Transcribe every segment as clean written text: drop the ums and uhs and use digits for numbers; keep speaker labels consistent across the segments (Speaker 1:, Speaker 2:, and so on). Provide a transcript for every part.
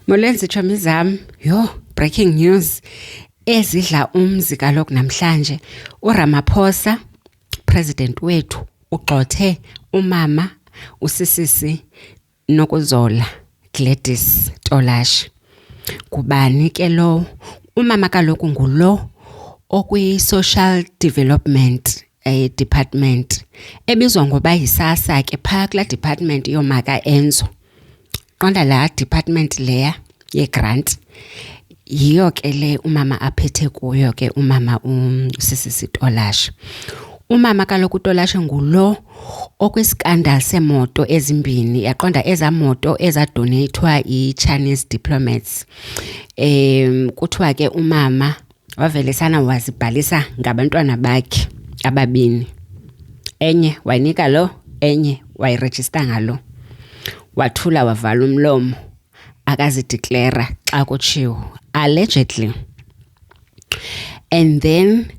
Speaker 1: Molenzi chomi zam, breaking news. Ezidla umzi kaloku namhlanje. uRamaphosa, president wethu, ugxothe umama usisisi Nokuzola Gladys Tolashi. Kubani ke lo? Umama kaloku ngulo okwi-social development department ebizwa ngoba yisasa ke phaa kulaa department yoomaka Enzo. Qonda laa department leya ye-grant. Yiyo ke le umama aphethe kuyo ke umama usisisi Tolashi. Umama kaloku Tolashi ngulo okwiskandal semoto ezimbini. Yaqonda eza moto ezadoneyithwa i-Chinese diplomats. Kuthiwa ke umama wavele sana wazibhalisa ngabantwana bakhe ababini. Enye wayinika lo, enye wayirejista ngalo. Wathula wavala umlomo akazideclare xa kutshiwo allegedly. And then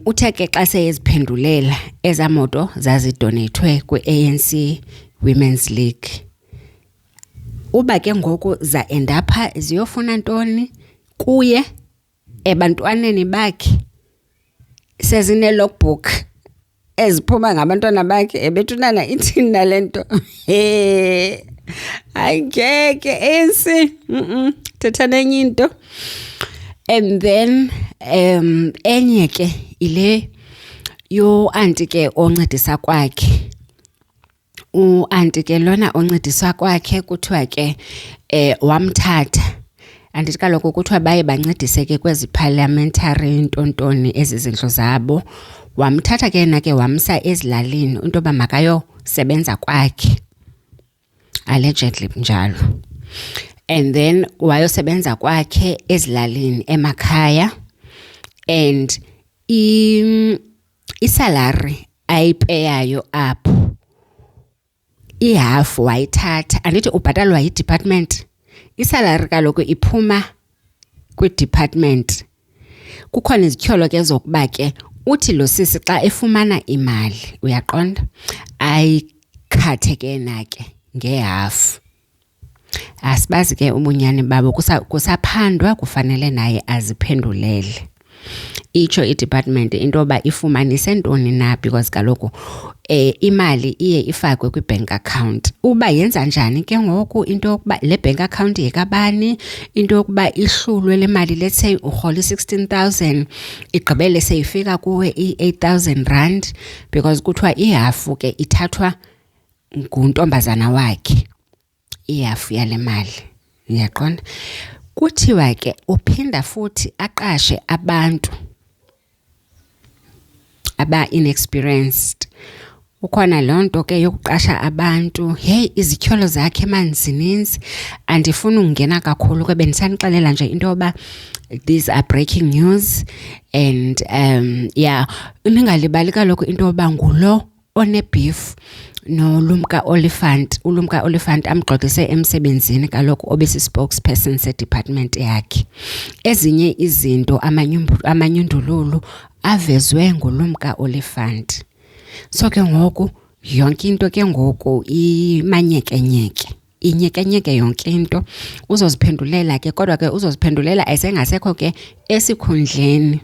Speaker 1: uthe ke xa seyeziphendulela eza moto zazidoneyithwe kwi-ANC Women's League. Uba ke ngoku zaendapha ziyofuna ntoni kuye ebantwaneni bakhe sezine logbook eziphuma ngabantwana bakhe ebethunana ithini nalento. Ayingeke ANC thetha nenye into. And then enye ke ile yo anti ke oncedisa kwakhe. Anti ke lona oncedisa kwakhe kuthiwa ke wamthatha. Andithi kaloku kuthiwa baye bancedise ke kwezi parliamentary ntontoni ezizindlu zabo. Wamthatha ke yena ke wamsa ezilalini into yoba makayo sebenza kwakhe. Allegedly njalo. And then wayosebenza kwakhe ezilalini emakhaya. And isalary ayipeyayo apho ihalf wayithatha. Andithi ubhatalwa yi-department. Isalary kaloku iphuma kwi-department. Kukhona izityholo ke zokuba ke uthi lo sisi xa efumana imali uyaqonda ayikhathe ke nake ngehalf. Asibazi ke ubunyani babo kusaphandwa kufanele naye aziphendulele. Itsho i-department into yoba ifumanise ntoni na because kaloku imali iye ifakwe kwi-bank account. Uba yenza njani ke ngoku into yokuba le bank account yekabani, into yokuba ihlulwe le mali, let's say urhola 16,000 igqibele seyifika kuwe i-8,000 rand because kuthiwa ihafu ke ithathwa nguntombazana wakhe. Ihafu yale mali uyaqonda. Kuthiwa ke uphinda futhi aqashe abantu aba-inexperienced. Ukhona loo nto ke yokuqasha abantu. Izityholo zakhe manzininzi. Andifuni ukungena kakhulu ke bendisanixelela nje into yoba these are breaking news. And ningalibali kaloku into yoba ngulo one-beef noLumka Oliphant. uLumka Oliphant amgxothise emsebenzini kaloku obesi-spokesperson se-department yakhe. Ezinye izinto amanyundululu avezwe nguLumka Oliphant. So ke ngoku yonke into ke ngoku imanyekenyeke. Inyekenyeke yonke into. Uzoziphendulela ke kodwa ke uzoziphendulela ayisengasekho ke esikhundleni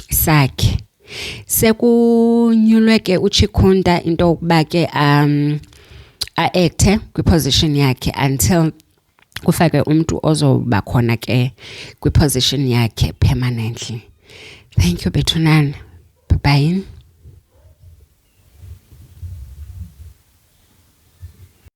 Speaker 1: sakhe. Sekunyulwe ke uChikunda into ukuba ke a-acte kwi-position yakhe until kufake umntu ozoba khona ke kwi-position yakhe permanently. Thank you Bethunana. Bye-bye.